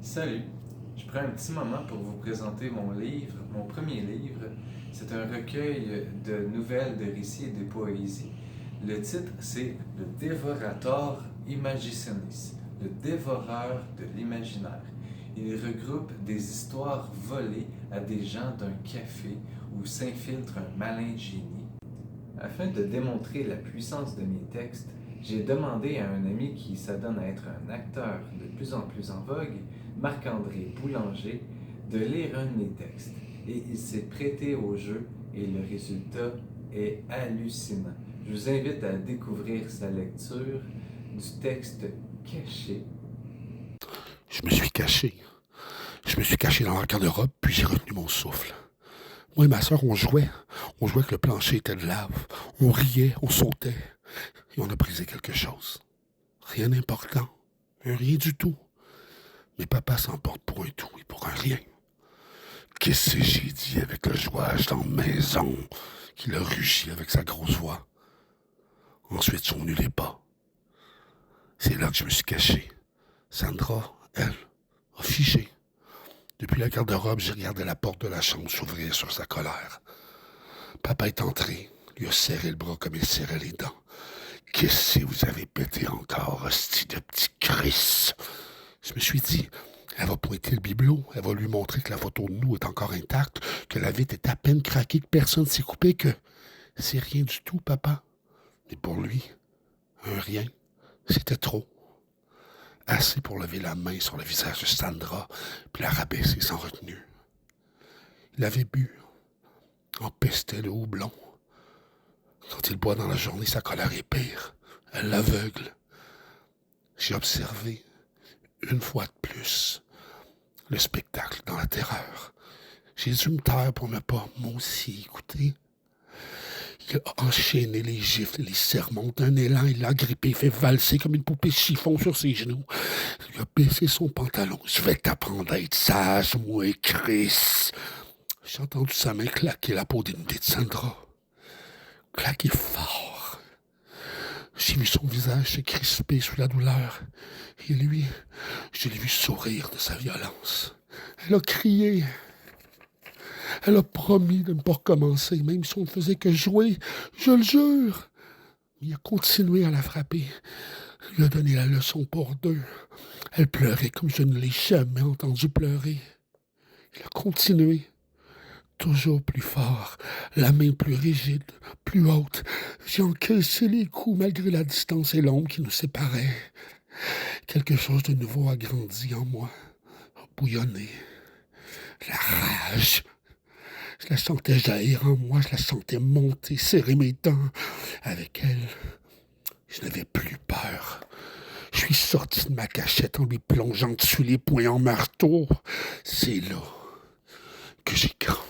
Salut, je prends un petit moment pour vous présenter mon livre, mon premier livre. C'est un recueil de nouvelles, de récits et de poésies. Le titre, c'est Le Dévorator Imaginalis, le dévoreur de l'imaginaire. Il regroupe des histoires volées à des gens d'un café où s'infiltre un malin génie. Afin de démontrer la puissance de mes textes, j'ai demandé à un ami qui s'adonne à être un acteur de plus en plus en vogue, Marc-André Boulanger, de lire un de mes textes. Et il s'est prêté au jeu et le résultat est hallucinant. Je vous invite à découvrir sa lecture du texte caché. Je me suis caché. Je me suis caché dans la garde-robe, puis j'ai retenu mon souffle. Moi et ma sœur, on jouait. On jouait que le plancher était de lave. On riait, on sautait. Et on a brisé quelque chose. Rien d'important. Un rien du tout. Mais papa s'emporte pour un tout et pour un rien. Qu'est-ce que j'ai dit avec le jouage dans la maison, qu'il a rugi avec sa grosse voix. Ensuite sont venus les pas. C'est là que je me suis caché. Sandra, elle, a figé. Depuis la garde-robe, j'ai regardé la porte de la chambre s'ouvrir sur sa colère. Papa est entré, lui a serré le bras comme il serrait les dents. Qu'est-ce que vous avez pété encore, hostie de petit Chris? Je me suis dit, elle va pointer le bibelot, elle va lui montrer que la photo de nous est encore intacte, que la vitre est à peine craquée, que personne ne s'est coupé, que c'est rien du tout, papa. Mais pour lui, un rien, c'était trop. Assez pour lever la main sur le visage de Sandra, puis la rabaisser sans retenue. Il avait bu, empestait le houblon. Quand il boit dans la journée, sa colère est pire. Elle l'aveugle. J'ai observé, une fois de plus, le spectacle dans la terreur. J'ai dû me taire pour ne pas, moi aussi, écouter. Il a enchaîné les gifles, les sermons d'un élan. Il l'a agrippé, fait valser comme une poupée chiffon sur ses genoux. Il a baissé son pantalon. Je vais t'apprendre à être sage, moi, Chris. J'ai entendu sa main claquer la peau d'une petite Sandra. Claquer fort. J'ai vu son visage se crisper sous la douleur. Et lui, je l'ai vu sourire de sa violence. Elle a crié. Elle a promis de ne pas recommencer, même si on ne faisait que jouer. Je le jure. Il a continué à la frapper. Il lui a donné la leçon pour deux. Elle pleurait comme je ne l'ai jamais entendu pleurer. Il a continué. Toujours plus fort, la main plus rigide, plus haute. J'ai encaissé les coups malgré la distance et l'ombre qui nous séparait. Quelque chose de nouveau a grandi en moi, a bouillonné. La rage. Je la sentais jaillir en moi, je la sentais monter, serrer mes dents. Avec elle, je n'avais plus peur. Je suis sorti de ma cachette en lui plongeant dessus les poings en marteau. C'est là que j'ai grandi.